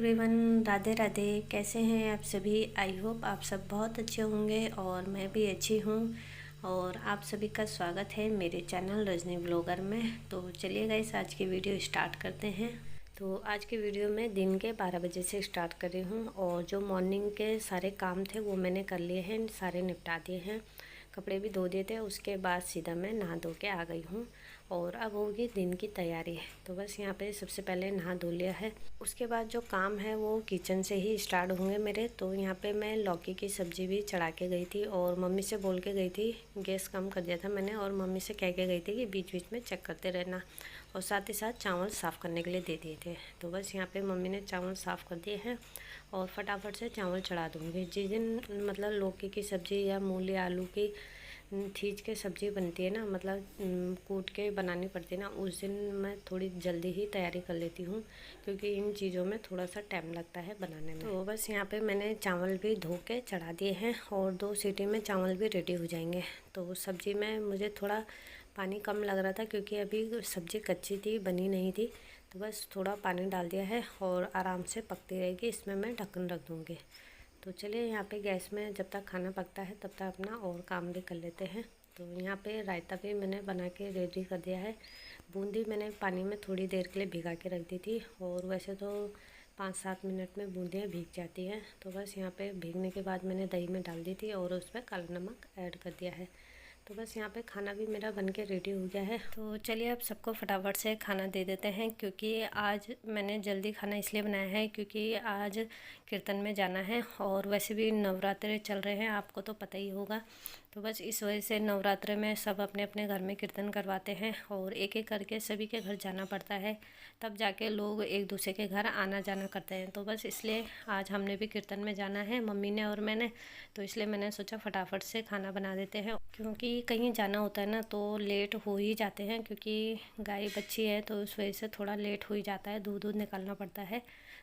Everyone, Radhe Radhe. कैसे हैं आप सभी? आई होप आप सब बहुत अच्छे होंगे और मैं भी अच्छी हूँ। और आप सभी का स्वागत है मेरे चैनल रजनी ब्लॉगर में। तो चलिए गाइस, आज की वीडियो स्टार्ट करते हैं। तो आज की वीडियो में दिन के 12 बजे से स्टार्ट कर रही हूँ और जो मॉर्निंग के सारे काम थे वो मैंने कर लिए हैं, सारे निपटा दिए हैं। कपड़े भी धो दिए थे, उसके बाद सीधा मैं नहा धो के आ गई हूँ और अब होगी दिन की तैयारी। तो बस यहाँ पे सबसे पहले नहा धो लिया है। उसके बाद जो काम है वो किचन से ही स्टार्ट होंगे मेरे। तो यहाँ पे मैं लौकी की सब्ज़ी भी चढ़ा के गई थी और मम्मी से बोल के गई थी, गैस कम कर दिया था मैंने और मम्मी से कह के गई थी कि बीच बीच में चेक करते रहना, और साथ ही साथ चावल साफ़ करने के लिए दे दिए थे। तो बस यहाँ पे मम्मी ने चावल साफ़ कर दिए हैं और फटाफट से चावल चढ़ा दूँगी। जिस दिन मतलब लौकी की सब्ज़ी या मूली आलू की खींच के सब्ज़ी बनती है ना, मतलब कूट के बनानी पड़ती है ना, उस दिन मैं थोड़ी जल्दी ही तैयारी कर लेती हूँ क्योंकि इन चीज़ों में थोड़ा सा टाइम लगता है बनाने में। तो बस यहाँ पे मैंने चावल भी धो के चढ़ा दिए हैं और 2 सीटी में चावल भी रेडी हो जाएंगे। तो सब्ज़ी में मुझे थोड़ा पानी कम लग रहा था क्योंकि अभी सब्ज़ी कच्ची थी, बनी नहीं थी। तो बस थोड़ा पानी डाल दिया है और आराम से पकती रहेगी। इसमें मैं ढक्कन रख दूँगी। तो चलिए यहाँ पे गैस में जब तक खाना पकता है तब तक अपना और काम भी कर लेते हैं। तो यहाँ पे रायता भी मैंने बना के रेडी कर दिया है। बूंदी मैंने पानी में थोड़ी देर के लिए भिगा के रख दी थी और वैसे तो 5-7 मिनट में बूंदियाँ भीग जाती हैं। तो बस यहाँ पे भीगने के बाद मैंने दही में डाल दी थी और उसमें काला नमक ऐड कर दिया है। तो बस यहाँ पे खाना भी मेरा बन के रेडी हो गया है। तो चलिए अब सबको फटाफट से खाना दे देते हैं क्योंकि आज मैंने जल्दी खाना इसलिए बनाया है क्योंकि आज कीर्तन में जाना है और वैसे भी नवरात्रे चल रहे हैं, आपको तो पता ही होगा। तो बस इस वजह से नवरात्रे में सब अपने अपने घर में कीर्तन करवाते हैं और एक एक करके सभी के घर जाना पड़ता है, तब जाके लोग एक दूसरे के घर आना जाना करते हैं। तो बस इसलिए आज हमने भी कीर्तन में जाना है, मम्मी ने और मैंने। तो इसलिए मैंने सोचा फटाफट से खाना बना देते हैं क्योंकि कहीं जाना होता है ना तो लेट हो ही जाते हैं क्योंकि गाय बच्ची है तो उस वजह से थोड़ा लेट हो ही जाता है, दूध निकालना पड़ता है।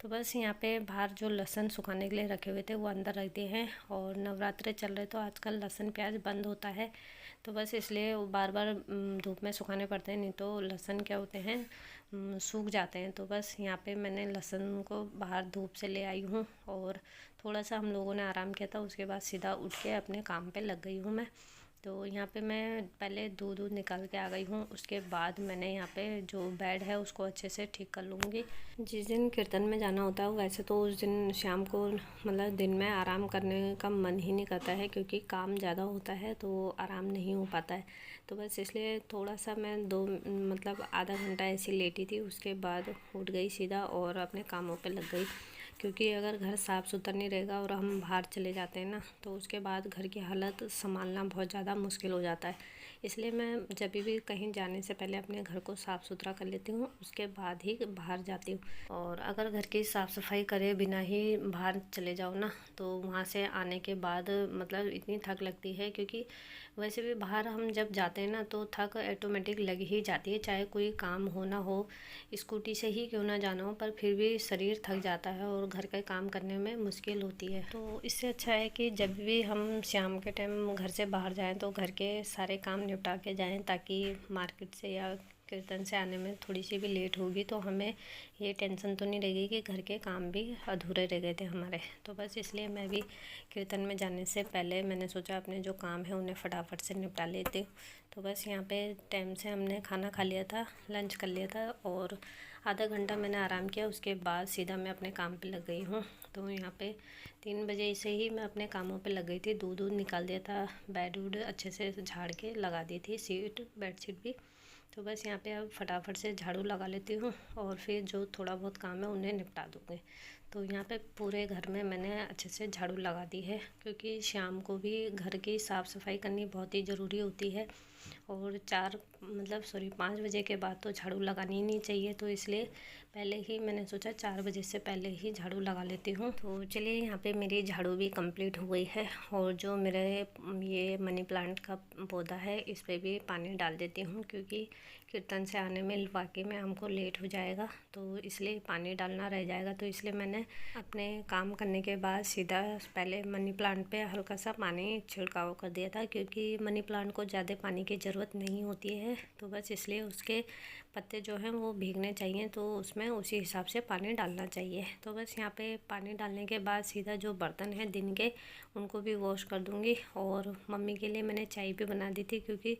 तो बस यहाँ पे बाहर जो लहसुन सुखाने के लिए रखे हुए थे वो अंदर रख दिए हैं और नवरात्रे चल रहे तो आजकल लहसुन प्याज बंद होता है, तो बस इसलिए वो बार बार धूप में सुखाने पड़ते हैं, नहीं तो लहसुन क्या होते हैं सूख जाते हैं। तो बस यहाँ पे मैंने लहसुन को बाहर धूप से ले आई हूँ और थोड़ा सा हम लोगों ने आराम किया था, उसके बाद सीधा उठ के अपने काम पे लग गई हूँ मैं। तो यहाँ पे मैं पहले दूध निकाल के आ गई हूँ, उसके बाद मैंने यहाँ पे जो बेड है उसको अच्छे से ठीक कर लूँगी। जिस दिन कीर्तन में जाना होता है वैसे तो उस दिन शाम को मतलब दिन में आराम करने का मन ही नहीं करता है क्योंकि काम ज़्यादा होता है तो आराम नहीं हो पाता है। तो बस इसलिए थोड़ा सा मैं मतलब आधा घंटा ऐसी लेटी थी, उसके बाद उठ गई सीधा और अपने कामों पर लग गई क्योंकि अगर घर साफ़ सुथरा नहीं रहेगा और हम बाहर चले जाते हैं ना तो उसके बाद घर की हालत संभालना बहुत ज़्यादा मुश्किल हो जाता है। इसलिए मैं जब भी कहीं जाने से पहले अपने घर को साफ़ सुथरा कर लेती हूँ, उसके बाद ही बाहर जाती हूँ। और अगर घर की साफ़ सफाई करे बिना ही बाहर चले जाओ ना तो वहाँ से आने के बाद मतलब इतनी थक लगती है क्योंकि वैसे भी बाहर हम जब जाते हैं ना तो थक ऑटोमेटिक लग ही जाती है, चाहे कोई काम हो ना हो, स्कूटी से ही क्यों ना जाना हो, पर फिर भी शरीर थक जाता है और घर का काम करने में मुश्किल होती है। तो इससे अच्छा है कि जब भी हम शाम के टाइम घर से बाहर जाएं तो घर के सारे काम निपटा के जाएं, ताकि मार्केट से या कीर्तन से आने में थोड़ी सी भी लेट होगी तो हमें ये टेंशन तो नहीं रहेगी कि घर के काम भी अधूरे रह गए थे हमारे। तो बस इसलिए मैं भी कीर्तन में जाने से पहले मैंने सोचा अपने जो काम है उन्हें फटाफट से निपटा लेती हूँ। तो बस यहाँ पे टाइम से हमने खाना खा लिया था, लंच कर लिया था और आधा घंटा मैंने आराम किया, उसके बाद सीधा मैं अपने काम पे लग गई हूँ। तो यहाँ पे 3 बजे से ही मैं अपने कामों पे लग गई थी, दूध निकाल दिया था, बेड वूड अच्छे से झाड़ के लगा दी थी, बेडशीट भी। तो बस यहाँ पे अब फटाफट से झाड़ू लगा लेती हूँ और फिर जो थोड़ा बहुत काम है उन्हें निपटा दूँगी। तो यहाँ पे पूरे घर में मैंने अच्छे से झाड़ू लगा दी है क्योंकि शाम को भी घर की साफ़ सफाई करनी बहुत ही ज़रूरी होती है और 5 बजे के बाद तो झाड़ू लगानी ही नहीं चाहिए। तो इसलिए पहले ही मैंने सोचा 4 बजे से पहले ही झाड़ू लगा लेती हूँ। तो चलिए यहाँ पे मेरी झाड़ू भी कंप्लीट हो गई है और जो मेरे ये मनी प्लांट का पौधा है इस पर भी पानी डाल देती हूँ क्योंकि कीर्तन से आने में वाकई में हमको लेट हो जाएगा तो इसलिए पानी डालना रह जाएगा। तो इसलिए मैंने अपने काम करने के बाद सीधा पहले मनी प्लांट पे हल्का सा पानी छिड़काव कर दिया था क्योंकि मनी प्लांट को ज़्यादा पानी की ज़रूरत ज़रूरत नहीं होती है, तो बस इसलिए उसके पत्ते जो हैं वो भीगने चाहिए, तो उसमें उसी हिसाब से पानी डालना चाहिए। तो बस यहाँ पे पानी डालने के बाद सीधा जो बर्तन हैं दिन के उनको भी वॉश कर दूँगी। और मम्मी के लिए मैंने चाय भी बना दी थी, क्योंकि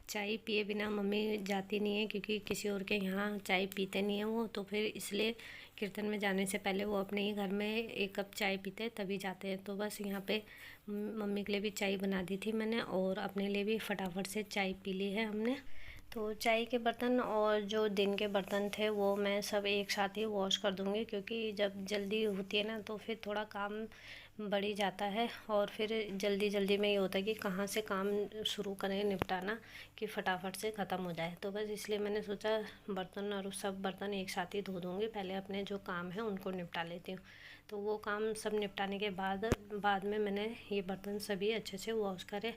चाय पिए बिना मम्मी जाती नहीं है, क्योंकि किसी और के यहाँ चाय पीते नहीं हैं वो, तो फिर इसलिए कीर्तन में जाने से पहले वो अपने ही घर में 1 कप चाय पीते तभी जाते हैं। तो बस यहाँ पे मम्मी के लिए भी चाय बना दी थी मैंने, और अपने लिए भी फटाफट से चाय पी ली है हमने। तो चाय के बर्तन और जो दिन के बर्तन थे वो मैं सब एक साथ ही वॉश कर दूँगी, क्योंकि जब जल्दी होती है ना तो फिर थोड़ा काम बढ़ ही जाता है, और फिर जल्दी जल्दी में ये होता है कि कहाँ से काम शुरू करें निपटाना कि फटाफट से ख़त्म हो जाए। तो बस इसलिए मैंने सोचा बर्तन और सब बर्तन एक साथ ही धो दूँगी, पहले अपने जो काम है उनको निपटा लेती हूँ। तो वो काम सब निपटाने के बाद में मैंने ये बर्तन सभी अच्छे से वॉश करे,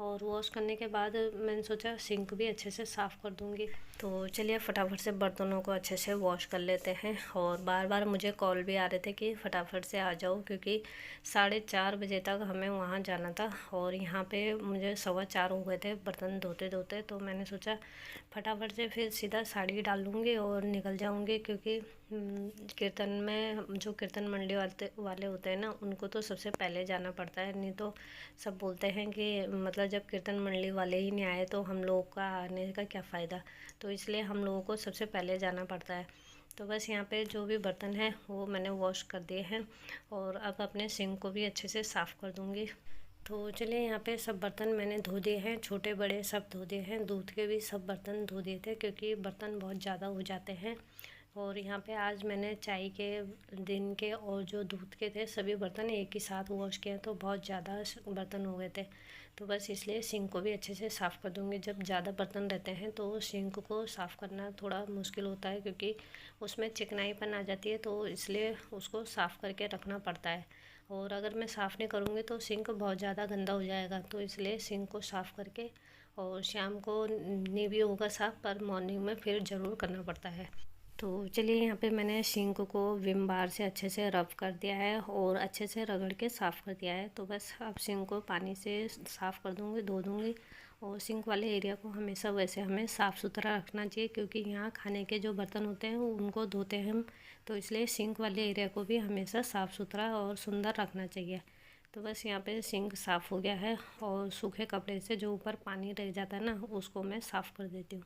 और वॉश करने के बाद मैंने सोचा सिंक भी अच्छे से साफ़ कर दूँगी। तो चलिए फटाफट से बर्तनों को अच्छे से वॉश कर लेते हैं। और बार बार मुझे कॉल भी आ रहे थे कि फटाफट से आ जाओ, क्योंकि 4:30 बजे तक हमें वहाँ जाना था, और यहाँ पे मुझे 4:15 हो गए थे बर्तन धोते धोते। तो मैंने सोचा फटाफट से फिर सीधा साड़ी डाल लूँगी और निकल जाऊँगी, क्योंकि कीर्तन में जो कीर्तन मंडली वाले होते हैं ना, उनको तो सबसे पहले जाना पड़ता है। नहीं तो सब बोलते हैं कि मतलब जब कीर्तन मंडली वाले ही नहीं आए तो हम लोगों का आने का क्या फ़ायदा। तो इसलिए हम लोगों को सबसे पहले जाना पड़ता है। तो बस यहाँ पे जो भी बर्तन है वो मैंने वॉश कर दिए हैं, और अब अपने सिंक को भी अच्छे से साफ़ कर दूँगी। तो चलिए यहाँ पे सब बर्तन मैंने धो दिए हैं, छोटे बड़े सब धो दिए हैं, दूध के भी सब बर्तन धो दिए थे, क्योंकि बर्तन बहुत ज़्यादा हो जाते हैं। और यहाँ पे आज मैंने चाय के, दिन के और जो दूध के थे सभी बर्तन एक ही साथ वॉश किए, तो बहुत ज़्यादा बर्तन हो गए थे। तो बस इसलिए सिंक को भी अच्छे से साफ़ कर दूँगी। जब ज़्यादा बर्तन रहते हैं तो सिंक को साफ़ करना थोड़ा मुश्किल होता है, क्योंकि उसमें चिकनाईपन आ जाती है, तो इसलिए उसको साफ़ करके रखना पड़ता है। और अगर मैं साफ़ नहीं करूँगी तो सिंक बहुत ज़्यादा गंदा हो जाएगा, तो इसलिए सिंक को साफ़ करके, और शाम को नहीं भी होगा साफ़ पर मॉर्निंग में फिर ज़रूर करना पड़ता है। तो चलिए यहाँ पे मैंने सिंक को विम बार से अच्छे से रब कर दिया है, और अच्छे से रगड़ के साफ़ कर दिया है। तो बस अब सिंक को पानी से साफ़ कर दूँगी, धो दूँगी। और सिंक वाले एरिया को हमेशा वैसे हमें साफ़ सुथरा रखना चाहिए, क्योंकि यहाँ खाने के जो बर्तन होते हैं उनको धोते हैं हम, तो इसलिए सिंक वाले एरिया को भी हमेशा साफ़ सुथरा और सुंदर रखना चाहिए। तो बस यहाँ पे सिंक साफ़ हो गया है, और सूखे कपड़े से जो ऊपर पानी रह जाता है ना उसको मैं साफ़ कर देती हूँ।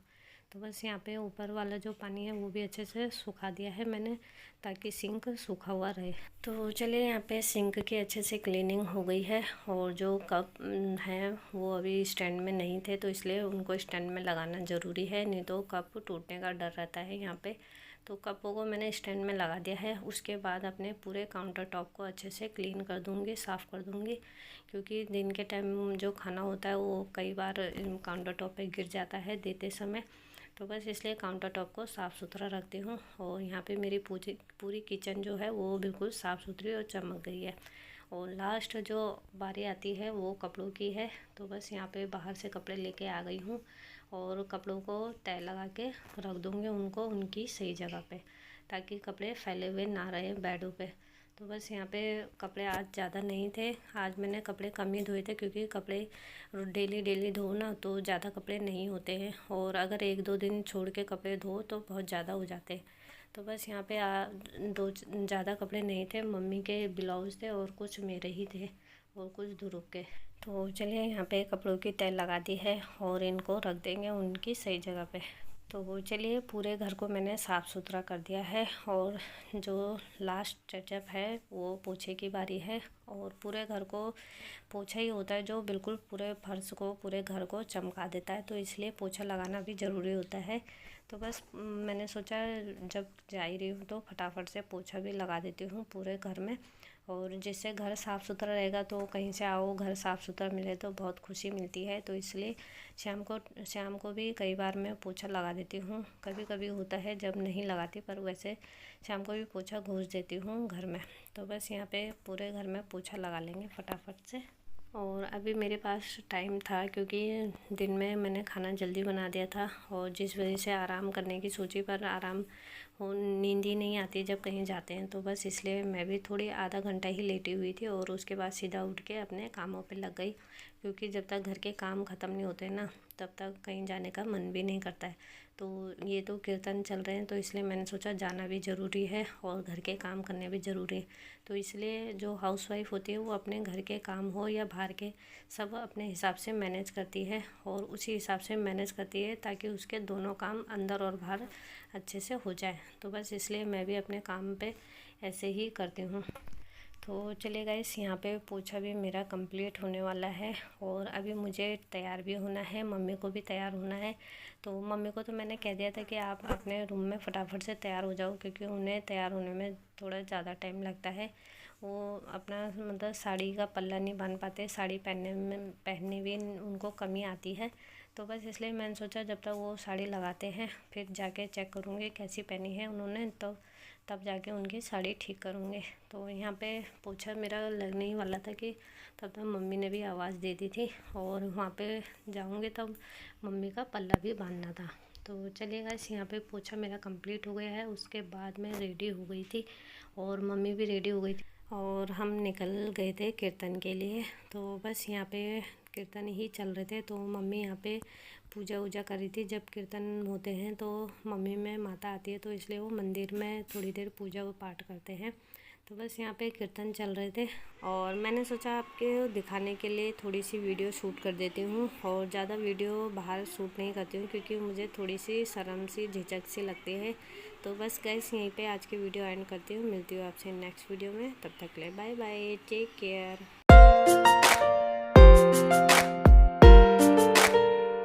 तो बस यहाँ पे ऊपर वाला जो पानी है वो भी अच्छे से सुखा दिया है मैंने, ताकि सिंक सूखा हुआ रहे। तो चलिए यहाँ पे सिंक की अच्छे से क्लीनिंग हो गई है, और जो कप हैं वो अभी स्टैंड में नहीं थे, तो इसलिए उनको स्टैंड में लगाना ज़रूरी है, नहीं तो कप टूटने का डर रहता है यहाँ पे। तो कपों को मैंने स्टैंड में लगा दिया है। उसके बाद अपने पूरे काउंटर टॉप को अच्छे से क्लीन कर दूँगी, साफ़ कर दूँगी, क्योंकि दिन के टाइम जो खाना होता है वो कई बार काउंटर टॉप पे गिर जाता है देते समय। तो बस इसलिए काउंटर टॉप को साफ़ सुथरा रखती हूँ। और यहाँ पे मेरी पूरी किचन जो है वो बिल्कुल साफ़ सुथरी और चमक गई है। और लास्ट जो बारी आती है वो कपड़ों की है। तो बस यहाँ पे बाहर से कपड़े लेके आ गई हूँ, और कपड़ों को तय लगा के रख दूँगी उनको उनकी सही जगह पे, ताकि कपड़े फैले हुए ना रहे बेडों पे। तो बस यहाँ पे कपड़े आज ज़्यादा नहीं थे, आज मैंने कपड़े कम ही धोए थे, क्योंकि कपड़े डेली डेली धो ना तो ज़्यादा कपड़े नहीं होते हैं, और अगर 1-2 दिन छोड़ के कपड़े धो तो बहुत ज़्यादा हो जाते हैं। तो बस यहाँ पे दो ज़्यादा कपड़े नहीं थे, मम्मी के ब्लाउज़ थे और कुछ मेरे ही थे और कुछ ध्रुव के। तो चलिए यहाँ पे कपड़ों की तय लगा दी है, और इनको रख देंगे उनकी सही जगह पे। तो चलिए पूरे घर को मैंने साफ़ सुथरा कर दिया है, और जो लास्ट टचअप है वो पोछे की बारी है। और पूरे घर को पोछा ही होता है जो बिल्कुल पूरे फर्श को, पूरे घर को चमका देता है, तो इसलिए पोछा लगाना भी ज़रूरी होता है। तो बस मैंने सोचा जब जा ही रही हूँ तो फटाफट से पोछा भी लगा देती हूँ पूरे घर में, और जिससे घर साफ़ सुथरा रहेगा, तो कहीं से आओ घर साफ़ सुथरा मिले तो बहुत खुशी मिलती है। तो इसलिए शाम को भी कई बार मैं पोछा लगा देती हूँ। कभी कभी होता है जब नहीं लगाती, पर वैसे शाम को भी पोछा घोंस देती हूँ घर में। तो बस यहाँ पे पूरे घर में पोछा लगा लेंगे फटाफट से। और अभी मेरे पास टाइम था, क्योंकि दिन में मैंने खाना जल्दी बना दिया था, और जिस वजह से आराम करने की सोची, पर आराम हो नींद ही नहीं आती जब कहीं जाते हैं। तो बस इसलिए मैं भी थोड़ी आधा घंटा ही लेटी हुई थी, और उसके बाद सीधा उठ के अपने कामों पे लग गई, क्योंकि जब तक घर के काम ख़त्म नहीं होते ना तब तक कहीं जाने का मन भी नहीं करता है। तो ये तो कीर्तन चल रहे हैं तो इसलिए मैंने सोचा जाना भी ज़रूरी है और घर के काम करने भी ज़रूरी है। तो इसलिए जो हाउसवाइफ होती है वो अपने घर के काम हो या बाहर के सब अपने हिसाब से मैनेज करती है और उसी हिसाब से मैनेज करती है ताकि उसके दोनों काम अंदर और बाहर अच्छे से हो जाए। तो बस इसलिए मैं भी अपने काम पे ऐसे ही करती हूँ। तो चलिए गाइस, यहाँ पे पोछा भी मेरा कंप्लीट होने वाला है और अभी मुझे तैयार भी होना है, मम्मी को भी तैयार होना है। तो मम्मी को तो मैंने कह दिया था कि आप अपने रूम में फटाफट से तैयार हो जाओ, क्योंकि उन्हें तैयार होने में थोड़ा ज़्यादा टाइम लगता है। वो अपना मतलब साड़ी का पल्ला नहीं बांध पाते, साड़ी पहनने भी उनको कमी आती है। तो बस इसलिए मैंने सोचा जब तक वो साड़ी लगाते हैं फिर जाके चेक करूँगी कैसी पहनी है उन्होंने, तो तब जाके उनकी साड़ी ठीक करूँगी। तो यहाँ पे पोछा मेरा लगने ही वाला था कि तब तक मम्मी ने भी आवाज़ दे दी थी और वहाँ पे जाऊँगी तब मम्मी का पल्ला भी बांधना था। तो चलिए गाइस, यहाँ पे पोछा मेरा कंप्लीट हो गया है। उसके बाद मैं रेडी हो गई थी और मम्मी भी रेडी हो गई थी और हम निकल गए थे कीर्तन के लिए। तो बस यहाँ पे कीर्तन ही चल रहे थे तो मम्मी यहाँ पे पूजा वूजा कर रही थी। जब कीर्तन होते हैं तो मम्मी में माता आती है तो इसलिए वो मंदिर में थोड़ी देर पूजा व पाठ करते हैं। तो बस यहाँ पे कीर्तन चल रहे थे और मैंने सोचा आपके दिखाने के लिए थोड़ी सी वीडियो शूट कर देती हूँ और ज़्यादा वीडियो बाहर शूट नहीं करती हूँ क्योंकि मुझे थोड़ी सी शर्म सी झिझक सी लगती है। तो बस गाइस, यहीं पे आज की वीडियो एंड करती हूँ। मिलती हूँ आपसे नेक्स्ट वीडियो में, तब तक के लिए बाय बाय, टेक केयर।